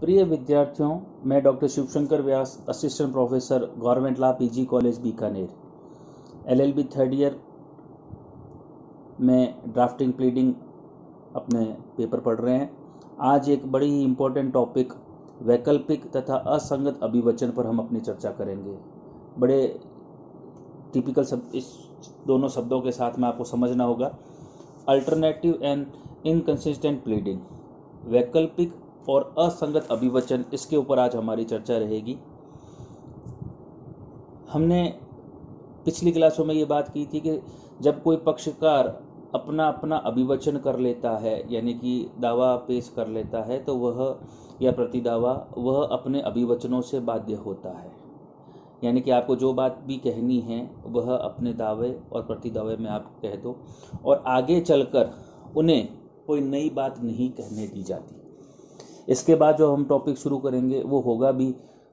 प्रिय विद्यार्थियों, मैं doctor Shivshankar Vyas, assistant professor, government law, PG college Bikaner, LLB third year में ड्राफ्टिंग प्लीडिंग अपने पेपर पढ़ रहे हैं। आज एक बड़ी ही इम्पोर्टेंट टॉपिक वैकल्पिक तथा असंगत अभिवचन पर हम अपनी चर्चा करेंगे। बड़े टिपिकल शब्द, इस दोनों शब्दों के साथ में आपको समझना होगा। अल्टरनेटिव एंड इनकंसिस्टेंट प्लीडिंग, वैकल्पिक और असंगत अभिवचन, इसके ऊपर आज हमारी चर्चा रहेगी। हमने पिछली क्लासों में ये बात की थी कि जब कोई पक्षकार अपना अपना अभिवचन कर लेता है, यानी कि दावा पेश कर लेता है, तो वह या प्रतिदावा वह अपने अभिवचनों से बाध्य होता है। यानी कि आपको जो बात भी कहनी है वह अपने दावे और प्रतिदावे में आप कह दो, और आगे चलकर उन्हें कोई नई बात नहीं कहने दी जाती। इसके बाद जो हम टॉपिक शुरू करेंगे वो होगा भी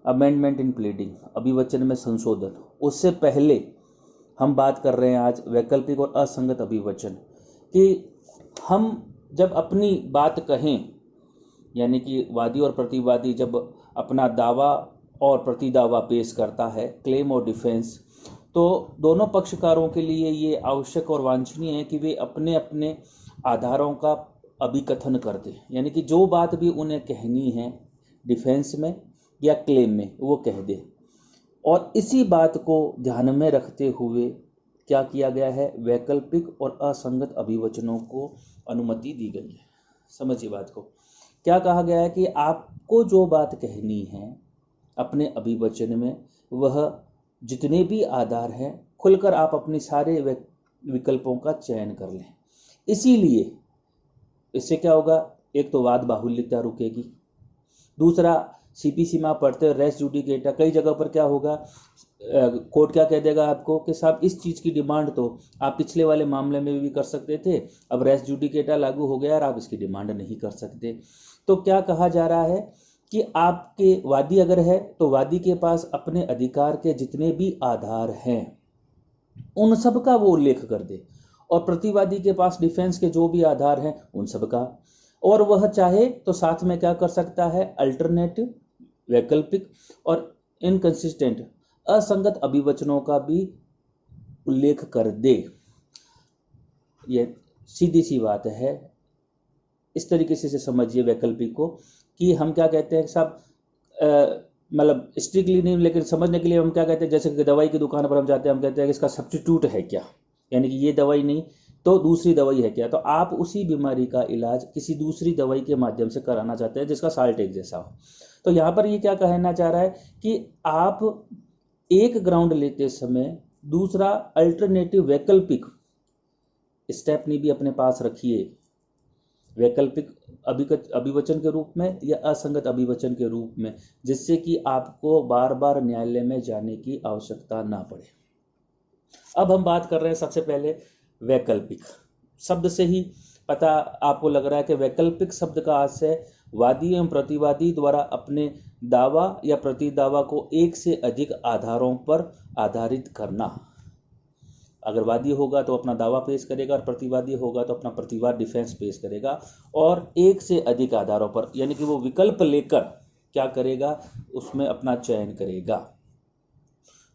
अमेंडमेंट इन प्लीडिंग, अभिवचन में संशोधन। उससे पहले हम बात कर रहे हैं आज वैकल्पिक और असंगत अभिवचन, कि हम जब अपनी बात कहें, यानी कि वादी और प्रतिवादी जब अपना दावा और प्रतिदावा पेश करता है, क्लेम और डिफेंस, तो दोनों पक्षकारों के लिए ये आवश्यक और वांछनीय है कि वे अपने अपने आधारों का अभिकथन कर दे। यानी कि जो बात भी उन्हें कहनी है डिफेंस में या क्लेम में वो कह दे। और इसी बात को ध्यान में रखते हुए क्या किया गया है, वैकल्पिक और असंगत अभिवचनों को अनुमति दी गई है। समझिए बात को। क्या कहा गया है कि आपको जो बात कहनी है अपने अभिवचन में, वह जितने भी आधार हैं खुलकर आप अपने सारे विकल्पों का चयन कर लें। इसीलिए इससे क्या होगा, एक तो वाद बाहुल्यता रुकेगी, दूसरा सीपीसी में आप पढ़ते हैं रेस जुडिकेटा, कई जगह पर क्या होगा, कोर्ट क्या कह देगा आपको कि साहब इस चीज़ की डिमांड तो आप पिछले वाले मामले में भी कर सकते थे, अब रेस जुडिकेटा लागू हो गया और आप इसकी डिमांड नहीं कर सकते। तो क्या कहा जा रहा है कि आपके वादी अगर है तो वादी के पास अपने अधिकार के जितने भी आधार हैं उन सब का वो उल्लेख कर दे, और प्रतिवादी के पास डिफेंस के जो भी आधार हैं उन सब का, और वह चाहे तो साथ में क्या कर सकता है, अल्टरनेटिव वैकल्पिक और इनकंसिस्टेंट असंगत अभिवचनों का भी उल्लेख कर दे। यह सीधी सी बात है। इस तरीके से समझिए वैकल्पिक को, कि हम क्या कहते हैं साहब, मतलब स्ट्रिक्टली नहीं, लेकिन समझने के लिए हम क्या कहते हैं, जैसे कि दवाई की दुकान पर हम जाते हैं, हम कहते हैं कि इसका सब्स्टिट्यूट है क्या, यानी कि ये दवाई नहीं तो दूसरी दवाई है क्या। तो आप उसी बीमारी का इलाज किसी दूसरी दवाई के माध्यम से कराना चाहते हैं जिसका साल्ट एक जैसा हो। तो यहाँ पर ये क्या कहना चाह रहा है कि आप एक ग्राउंड लेते समय दूसरा अल्टरनेटिव वैकल्पिक स्टेपनी भी अपने पास रखिए, वैकल्पिक अभिवचन के रूप में या असंगत अभिवचन के रूप में, जिससे कि आपको बार बार न्यायालय में जाने की आवश्यकता ना पड़े। अब हम बात कर रहे हैं सबसे पहले वैकल्पिक। शब्द से ही पता आपको लग रहा है कि वैकल्पिक शब्द का आशय वादी एवं प्रतिवादी द्वारा अपने दावा या प्रतिदावा को एक से अधिक आधारों पर आधारित करना। अगर वादी होगा तो अपना दावा पेश करेगा, और प्रतिवादी होगा तो अपना प्रतिवाद डिफेंस पेश करेगा, और एक से अधिक आधारों पर, यानी कि वो विकल्प लेकर क्या करेगा, उसमें अपना चयन करेगा।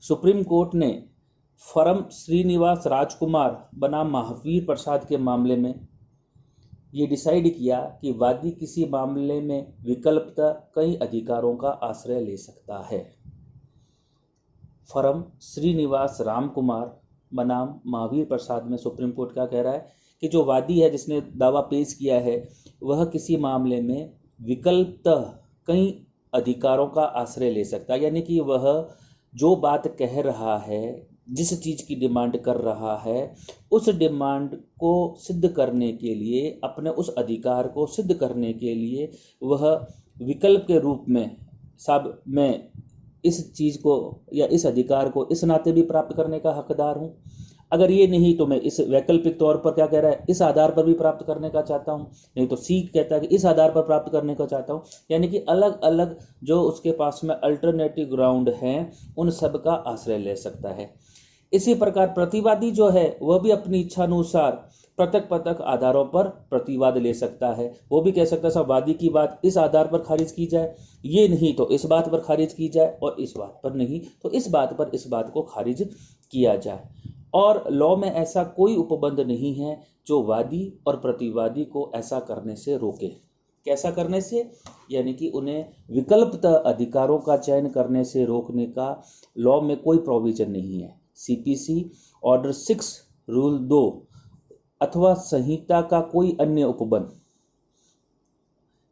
सुप्रीम कोर्ट ने फर्म श्रीनिवास राजकुमार बनाम महावीर प्रसाद के मामले में ये डिसाइड किया कि वादी किसी मामले में विकल्पतः कई अधिकारों का आश्रय ले सकता है। फर्म श्रीनिवास राम कुमार बनाम महावीर प्रसाद में सुप्रीम कोर्ट क्या कह रहा है कि जो वादी है जिसने दावा पेश किया है, वह किसी मामले में विकल्पतः कई अधिकारों का आश्रय ले सकता है। यानी कि वह जो बात कह रहा है, जिस चीज़ की डिमांड कर रहा है, उस डिमांड को सिद्ध करने के लिए, अपने उस अधिकार को सिद्ध करने के लिए वह विकल्प के रूप में, साहब मैं इस चीज़ को या इस अधिकार को इस नाते भी प्राप्त करने का हकदार हूँ, अगर ये नहीं तो मैं इस वैकल्पिक तौर पर क्या कह रहा है, इस आधार पर भी प्राप्त करने का चाहता हूँ, नहीं तो सी कहता है कि इस आधार पर प्राप्त करने का चाहता हूँ। यानी कि अलग अलग जो उसके पास में अल्टरनेटिव ग्राउंड हैं उन सब का आश्रय ले सकता है। इसी प्रकार प्रतिवादी जो है वह भी अपनी इच्छा अनुसार पृथक पृथक आधारों पर प्रतिवाद ले सकता है। वो भी कह सकता है साहब वादी की बात इस आधार पर खारिज की जाए, ये नहीं तो इस बात पर खारिज की जाए, और इस बात पर नहीं तो इस बात पर इस बात को खारिज किया जाए। और लॉ में ऐसा कोई उपबंध नहीं है जो वादी और प्रतिवादी को ऐसा करने से रोके। कैसा करने से? यानी कि उन्हें विकल्प अधिकारों का चयन करने से रोकने का लॉ में कोई प्रोविजन नहीं है। सीपीसी ऑर्डर 6 रूल 2 अथवा संहिता का कोई अन्य उपबंध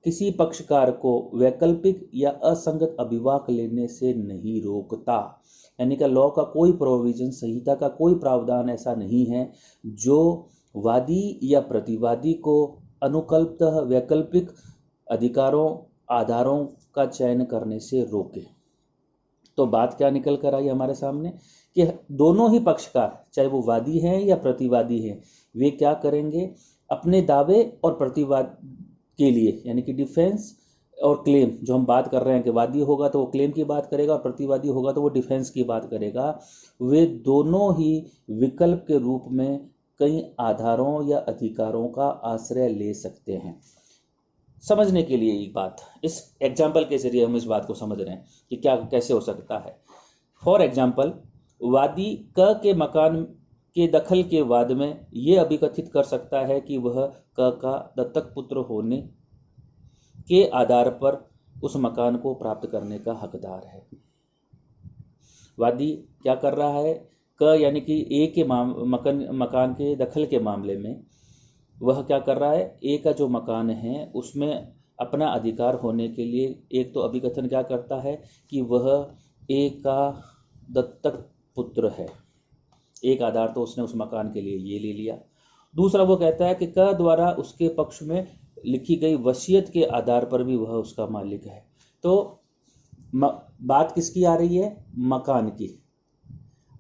किसी पक्षकार को वैकल्पिक या असंगत अभिवाक लेने से नहीं रोकता। यानी कि लॉ का कोई प्रोविजन, संहिता का कोई प्रावधान ऐसा नहीं है जो वादी या प्रतिवादी को अनुकल्पतः वैकल्पिक अधिकारों आधारों का चयन करने से रोके। तो बात क्या निकल कर आई हमारे सामने कि दोनों ही पक्षकार, चाहे वो वादी हैं या प्रतिवादी हैं, वे क्या करेंगे? अपने दावे और प्रतिवाद के लिए, यानी कि डिफेंस और क्लेम, जो हम बात कर रहे हैं कि वादी होगा तो वो क्लेम की बात करेगा और प्रतिवादी होगा तो वो डिफेंस की बात करेगा, वे दोनों ही विकल्प के रूप में कई आधारों या अधिकारों का आश्रय ले सकते हैं। समझने के लिए एक बात, इस एग्जाम्पल के जरिए हम इस बात को समझ रहे हैं कि क्या कैसे हो सकता है। फॉर एग्जाम्पल, वादी क के मकान के दखल के वाद में ये अभिकथित कर सकता है कि वह क का दत्तक पुत्र होने के आधार पर उस मकान को प्राप्त करने का हकदार है। वादी क्या कर रहा है? क यानी कि ए के मकान के दखल के मामले में वह क्या कर रहा है? ए का जो मकान है उसमें अपना अधिकार होने के लिए एक तो अभिकथन क्या करता है कि वह ए का दत्तक पुत्र है। एक आधार तो उसने उस मकान के लिए ये ले लिया। दूसरा वो कहता है कि क द्वारा उसके पक्ष में लिखी गई वसीयत के आधार पर भी वह उसका मालिक है। तो बात किसकी आ रही है? मकान की।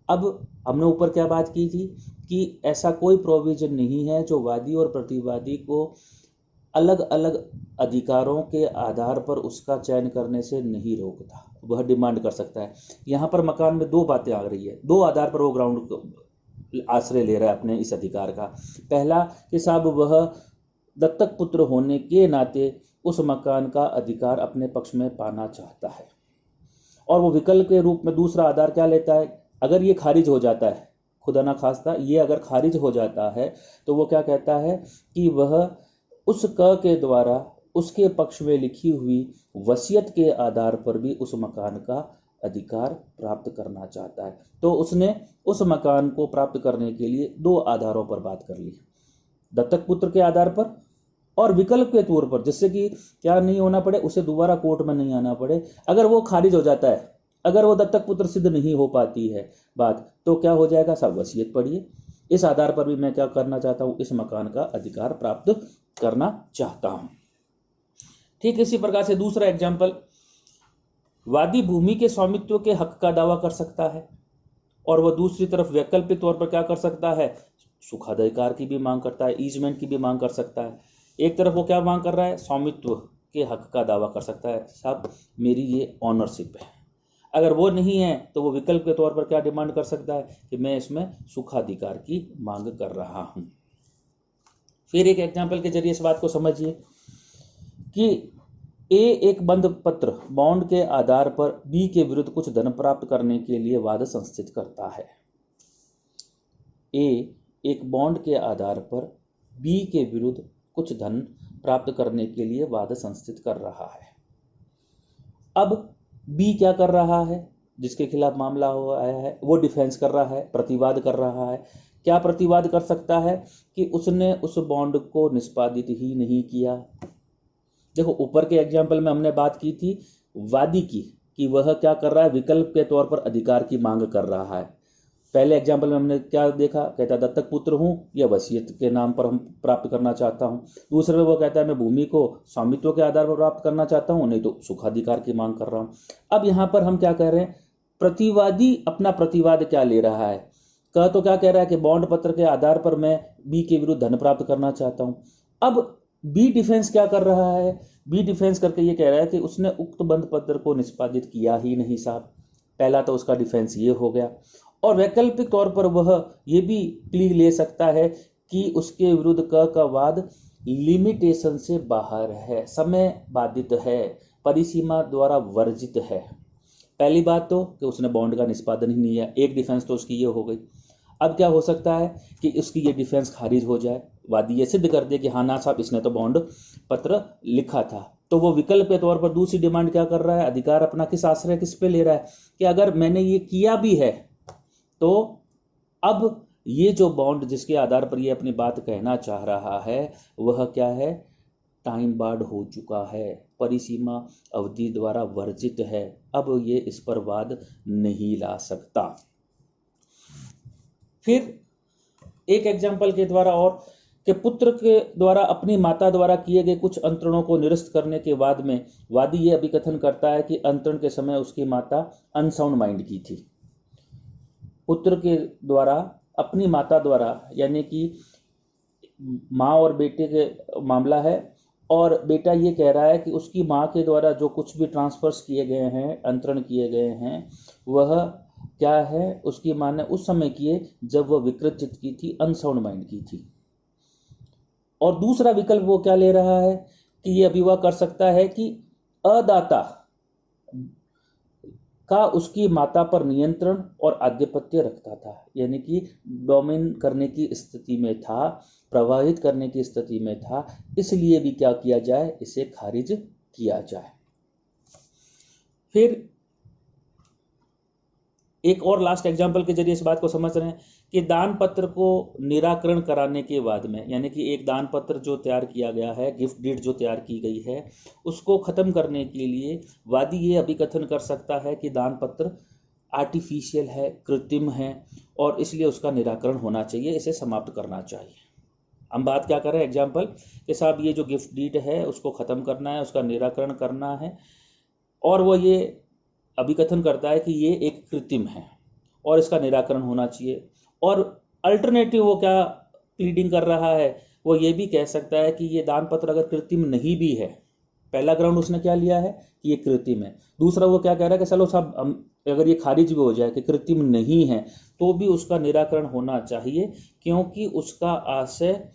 अब हमने ऊपर क्या बात की थी कि ऐसा कोई प्रोविजन नहीं है जो वादी और प्रतिवादी को अलग अलग अधिकारों के आधार पर उसका चयन करने से नहीं रोकता। वह डिमांड कर सकता है। यहाँ पर मकान में दो बातें आ रही है, दो आधार पर वो ग्राउंड आश्रय ले रहा है अपने इस अधिकार का। पहला कि साहब वह दत्तक पुत्र होने के नाते उस मकान का अधिकार अपने पक्ष में पाना चाहता है, और वो विकल्प के रूप में दूसरा आधार क्या लेता है? अगर ये खारिज हो जाता है, खुदा ना खास्ता ये अगर खारिज हो जाता है, तो वो क्या कहता है कि वह उस क के द्वारा उसके पक्ष में लिखी हुई वसीयत के आधार पर भी उस मकान का अधिकार प्राप्त करना चाहता है। तो उसने उस मकान को प्राप्त करने के लिए दो आधारों पर बात कर ली, दत्तक पुत्र के आधार पर और विकल्प के तौर पर, जिससे कि क्या नहीं होना पड़े, उसे दोबारा कोर्ट में नहीं आना पड़े। अगर वो खारिज हो जाता है, अगर वो दत्तक पुत्र सिद्ध नहीं हो पाती है बात, तो क्या हो जाएगा? सब वसीयत पढ़िए, इस आधार पर भी मैं क्या करना चाहता हूं? इस मकान का अधिकार प्राप्त करना चाहता हूं। ठीक इसी प्रकार से दूसरा एग्जाम्पल, वादी भूमि के स्वामित्व के हक का दावा कर सकता है, और वह दूसरी तरफ वैकल्पिक तौर पर क्या कर सकता है? सुखाधिकार की भी मांग करता है, ईजमेंट की भी मांग कर सकता है। एक तरफ वो क्या मांग कर रहा है? स्वामित्व के हक का दावा कर सकता है, साहब मेरी ये ऑनरशिप है। अगर वो नहीं है तो वो विकल्प के तौर पर क्या डिमांड कर सकता है कि मैं इसमें सुखाधिकार की मांग कर रहा हूं। फिर एक एग्जाम्पल के जरिए इस बात को समझिए कि ए एक बंध पत्र बॉन्ड के आधार पर बी के विरुद्ध कुछ धन प्राप्त करने के लिए वाद संस्थित करता है। ए एक बॉन्ड के आधार पर बी के विरुद्ध कुछ धन प्राप्त करने के लिए वाद संस्थित कर रहा है। अब बी क्या कर रहा है? जिसके खिलाफ मामला हो आया है वो डिफेंस कर रहा है, प्रतिवाद कर रहा है। क्या प्रतिवाद कर सकता है? कि उसने उस बॉन्ड को निष्पादित ही नहीं किया। देखो ऊपर के एग्जाम्पल में हमने बात की थी वादी की कि वह क्या कर रहा है? विकल्प के तौर पर अधिकार की मांग कर रहा है। पहले एग्जाम्पल में हमने क्या देखा? कहता दत्तक पुत्र हूं या वसीयत के नाम पर हम प्राप्त करना चाहता हूं। दूसरे में वो कहता है मैं भूमि को स्वामित्व के आधार पर प्राप्त करना चाहता हूं, नहीं तो सुखाधिकार की मांग कर रहा हूं। अब यहां पर हम क्या कह रहे हैं? प्रतिवादी अपना प्रतिवाद क्या ले रहा है? तो क्या कह रहा है कि बॉन्ड पत्र के आधार पर मैं बी के विरुद्ध धन प्राप्त करना चाहता हूं। अब बी डिफेंस क्या कर रहा है? बी डिफेंस करके ये कह रहा है कि उसने उक्त बंध पत्र को निष्पादित किया ही नहीं साहब। पहला तो उसका डिफेंस ये हो गया, और वैकल्पिक तौर पर वह ये भी प्ली ले सकता है कि उसके विरुद्ध क का वाद लिमिटेशन से बाहर है, समय बाधित है, परिसीमा द्वारा वर्जित है। पहली बात तो कि उसने बॉन्ड का निष्पादन ही नहीं है, एक डिफेंस तो उसकी ये हो गई। अब क्या हो सकता है कि उसकी ये डिफेंस खारिज हो जाए, वादी ये सिद्ध कर दे कि हाँ ना साहब इसने तो बॉन्ड पत्र लिखा था, तो वो विकल्प के तौर पर दूसरी डिमांड क्या कर रहा है, अधिकार अपना किस आश्रय किस पे ले रहा है कि अगर मैंने ये किया भी है तो अब ये जो बॉन्ड जिसके आधार पर ये अपनी बात कहना चाह रहा है वह क्या है, टाइम बार्ड हो चुका है, परिसीमा अवधि द्वारा वर्जित है, अब ये इस पर वाद नहीं ला सकता। फिर एक एग्जाम्पल के द्वारा और कि पुत्र के द्वारा अपनी माता द्वारा किए गए कुछ अंतरणों को निरस्त करने के बाद में वादी ये अभिकथन करता है कि अंतरण के समय उसकी माता अनसाउंड माइंड की थी। पुत्र के द्वारा अपनी माता द्वारा, यानी कि माँ और बेटे के मामला है, और बेटा ये कह रहा है कि उसकी माँ के द्वारा जो कुछ भी ट्रांसफर्स किए गए हैं, अंतरण किए गए हैं, वह क्या है, उसकी माँ ने उस समय किए जब वह विकृत चित्त की थी, अनसाउंड माइंड की थी। और दूसरा विकल्प वो क्या ले रहा है कि ये अभिवाह कर सकता है कि अदाता का उसकी माता पर नियंत्रण और आधिपत्य रखता था, यानी कि डोमिन करने की स्थिति में था, प्रभावित करने की स्थिति में था, इसलिए भी क्या किया जाए, इसे खारिज किया जाए। फिर एक और लास्ट एग्जाम्पल के जरिए इस बात को समझ रहे हैं कि दान पत्र को निराकरण कराने के बाद में, यानी कि एक दान पत्र जो तैयार किया गया है, गिफ्ट डीड जो तैयार की गई है, उसको खत्म करने के लिए वादी ये अभिकथन कर सकता है कि दान पत्र आर्टिफिशियल है, कृत्रिम है, और इसलिए उसका निराकरण होना चाहिए, इसे समाप्त करना चाहिए। हम बात क्या कर रहे हैं, एग्जाम्पल कि साहब ये जो गिफ्ट डीड है उसको खत्म करना है, उसका निराकरण करना है, और वो ये अभिकथन करता है कि ये एक कृत्रिम है और इसका निराकरण होना चाहिए। और अल्टरनेटिव वो क्या प्लीडिंग कर रहा है, वो ये भी कह सकता है कि ये दान पत्र अगर कृत्रिम नहीं भी है, पहला ग्राउंड उसने क्या लिया है कि ये कृत्रिम है, दूसरा वो क्या कह रहा है कि चलो साहब अगर ये खारिज भी हो जाए कि कृत्रिम नहीं है तो भी उसका निराकरण होना चाहिए, क्योंकि उसका आशय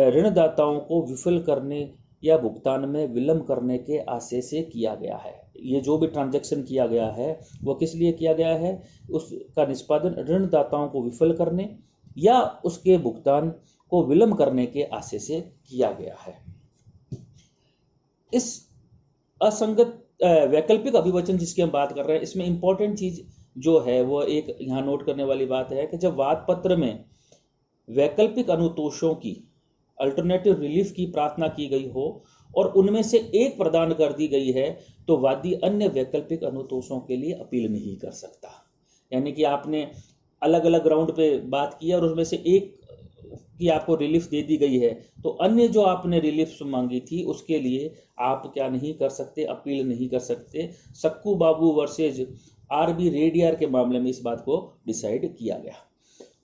ऋणदाताओं को विफल करने या भुगतान में विलंब करने के आशय से किया गया है। ये जो भी ट्रांजैक्शन किया गया है वो किस लिए किया गया है, उसका निष्पादन ऋणदाताओं को विफल करने या उसके भुगतान को विलंब करने के आशय से किया गया है। इस असंगत वैकल्पिक अभिवचन जिसकी हम बात कर रहे हैं, इसमें इंपॉर्टेंट चीज जो है वो एक यहाँ नोट करने वाली बात है कि जब वाद पत्र में वैकल्पिक अनुतोषों की, अल्टरनेटिव रिलीफ की प्रार्थना की गई हो और उनमें से एक प्रदान कर दी गई है, तो वादी अन्य वैकल्पिक अनुतोषों के लिए अपील नहीं कर सकता। यानी कि आपने अलग अलग ग्राउंड पे बात की और उसमें से एक की आपको रिलीफ दे दी गई है, तो अन्य जो आपने रिलीफ मांगी थी उसके लिए आप क्या नहीं कर सकते, अपील नहीं कर सकते। सक्कू बाबू वर्सेज आरबी रेडियर के मामले में इस बात को डिसाइड किया गया।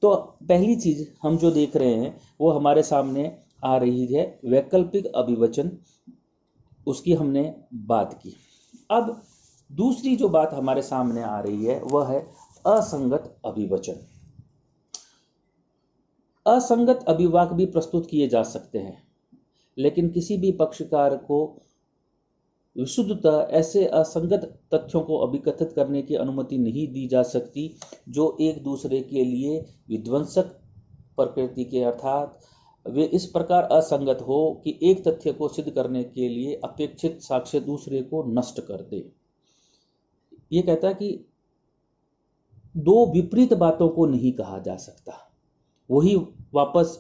तो पहली चीज हम जो देख रहे हैं वो हमारे सामने आ रही है वैकल्पिक अभिवचन, उसकी हमने बात की। अब दूसरी जो बात हमारे सामने आ रही है वह है असंगत अभिवचन। असंगत अभिवाक भी प्रस्तुत किए जा सकते हैं, लेकिन किसी भी पक्षकार को विशुद्धतः ऐसे असंगत तथ्यों को अभिकथित करने की अनुमति नहीं दी जा सकती जो एक दूसरे के लिए विध्वंसक प्रकृति के, अर्थात वे इस प्रकार असंगत हो कि एक तथ्य को सिद्ध करने के लिए अपेक्षित साक्ष्य दूसरे को नष्ट कर दे। ये कहता है कि दो विपरीत बातों को नहीं कहा जा सकता। वही वापस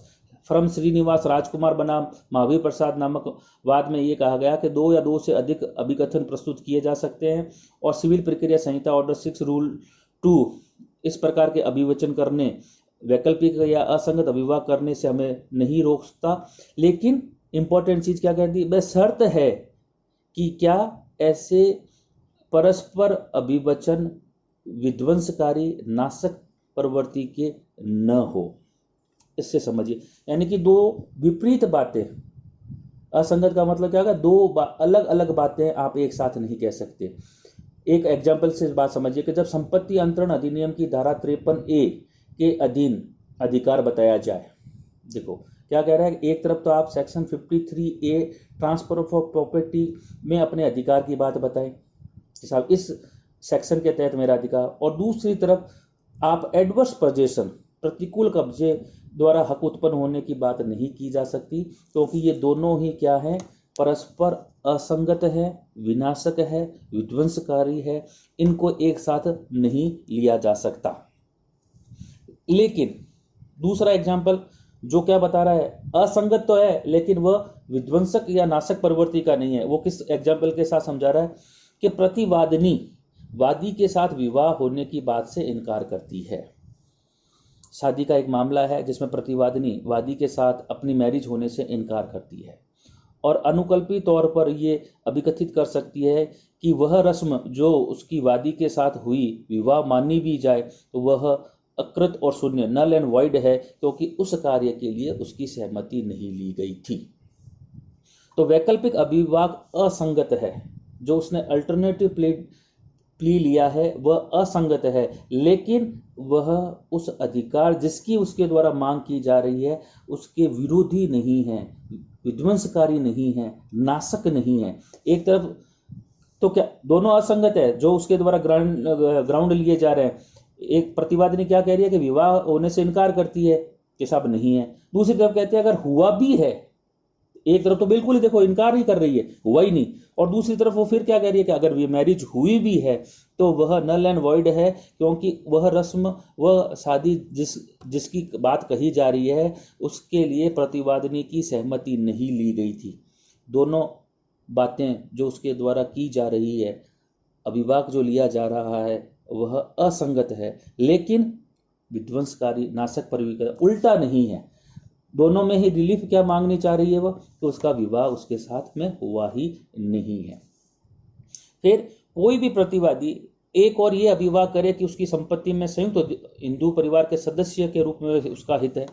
फ्रॉम श्रीनिवास राजकुमार बनाम महावीर प्रसाद नामक वाद में ये कहा गया कि दो या दो से अधिक अभिकथन प्रस्तुत किए जा सकते हैं और सिविल प्रक्रिया संहिता ऑर्डर 6 रूल 2 इस प्रकार के अभिवचन करने, वैकल्पिक या असंगत अभिवाह करने से हमें नहीं रोकता। लेकिन इंपॉर्टेंट चीज क्या कहती है, वह शर्त है कि क्या ऐसे परस्पर अभिवचन विध्वंसकारी नाशक प्रवृत्ति के न हो। इससे समझिए, यानी कि दो विपरीत बातें, असंगत का मतलब क्या होगा, दो अलग अलग बातें आप एक साथ नहीं कह सकते। एक एग्जाम्पल से बात समझिए कि जब संपत्ति अंतरण अधिनियम की धारा 53A के अधीन अधिकार बताया जाए, देखो क्या कह रहा है, एक तरफ तो आप section 53A transfer of property में अपने अधिकार की बात बताएं कि साहब इस सेक्शन के तहत मेरा अधिकार, और दूसरी तरफ आप एडवर्स पोजेशन प्रतिकूल कब्जे द्वारा हक उत्पन्न होने की बात नहीं की जा सकती, क्योंकि ये दोनों ही क्या है, परस्पर असंगत है, विनाशक है, विध्वंसकारी है, इनको एक साथ नहीं लिया जा सकता। लेकिन दूसरा एग्जाम्पल जो क्या बता रहा है, असंगत तो है लेकिन वह विध्वंसक या नाशक प्रवृत्ति का नहीं है। वो किस एग्जाम्पल के साथ समझा रहा है कि प्रतिवादिनी वादी के साथ विवाह होने की बात से इनकार करती है। शादी का एक मामला है जिसमें प्रतिवादिनी वादी के साथ अपनी मैरिज होने से इनकार करती है, और अनुकल्पी तौर पर ये अभिकथित कर सकती है कि वह रस्म जो उसकी वादी के साथ हुई विवाह मानी भी जाए तो वह अकृत और शून्य नल एंड वाइड है, क्योंकि उस कार्य के लिए उसकी सहमति नहीं ली गई थी। तो वैकल्पिक अभिवाह असंगत है, जो उसने अल्टरनेटिव प्ली लिया है वह असंगत है, लेकिन वह उस अधिकार जिसकी उसके द्वारा मांग की जा रही है उसके विरोधी नहीं है, विध्वंसकारी नहीं है, नाशक नहीं है। एक तरफ तो क्या दोनों असंगत है जो उसके द्वारा ग्राउंड लिए जा रहे हैं। एक प्रतिवादिनी क्या कह रही है कि विवाह होने से इनकार करती है कि साहब नहीं है, दूसरी तरफ कहते हैं अगर हुआ भी है, एक तरफ तो बिल्कुल ही देखो इनकार ही कर रही है, हुआ ही नहीं, और दूसरी तरफ वो फिर क्या कह रही है कि अगर ये मैरिज हुई भी है तो वह नल एंड वॉइड है, क्योंकि वह रस्म वह शादी जिसकी बात कही जा रही है उसके लिए प्रतिवादिनी की सहमति नहीं ली गई थी। दोनों बातें जो उसके द्वारा की जा रही है, अभिवाक जो लिया जा रहा है वह असंगत है, लेकिन विध्वंसकारी नाशक प्रवृत्ति उल्टा नहीं है। दोनों में ही रिलीफ क्या मांगनी चाह रही है वह, तो उसका विवाह उसके साथ में हुआ ही नहीं है। फिर कोई भी प्रतिवादी एक और ये अभिवाह करे कि उसकी संपत्ति में संयुक्त हिंदू परिवार के सदस्य के रूप में उसका हित है,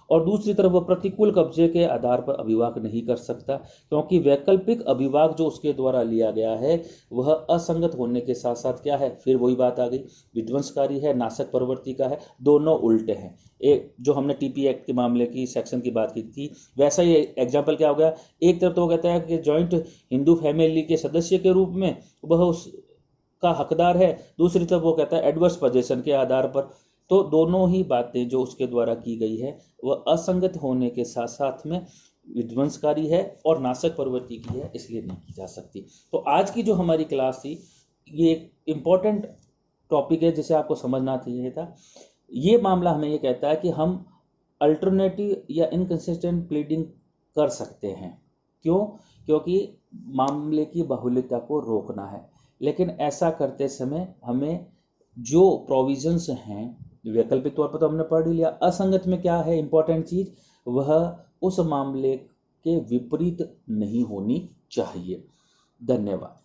और दूसरी तरफ वह प्रतिकूल कब्जे के आधार पर अभिवाह नहीं कर सकता, क्योंकि वैकल्पिक अभिवाह जो उसके द्वारा लिया गया है वह असंगत होने के साथ साथ क्या है, फिर वही बात आ गई, विध्वंसकारी है, नाशक प्रवृत्ति का है, दोनों उल्टे हैं। एक जो हमने टीपी एक्ट के मामले की सेक्शन की बात की थी, वैसा ही एग्जाम्पल क्या हो गया, एक तरफ तो वो कहता है कि जॉइंट हिंदू फैमिली के सदस्य के रूप में वह उसका हकदार है, दूसरी तरफ वो कहता है एडवर्स पोजीशन के आधार पर। तो दोनों ही बातें जो उसके द्वारा की गई है वह असंगत होने के साथ साथ में विध्वंसकारी है और नाशक प्रवृत्ति की है, इसलिए नहीं की जा सकती। तो आज की जो हमारी क्लास थी ये एक इम्पॉर्टेंट टॉपिक है जिसे आपको समझना चाहिए था। ये मामला हमें ये कहता है कि हम अल्टरनेटिव या इनकंसिस्टेंट प्लीडिंग कर सकते हैं। क्यों? क्योंकि मामले की बाहुल्यता को रोकना है, लेकिन ऐसा करते समय हमें जो प्रोविजंस हैं वैकल्पिक तौर पर तो हमने पढ़ लिया, असंगत में क्या है इंपॉर्टेंट चीज, वह उस मामले के विपरीत नहीं होनी चाहिए। धन्यवाद।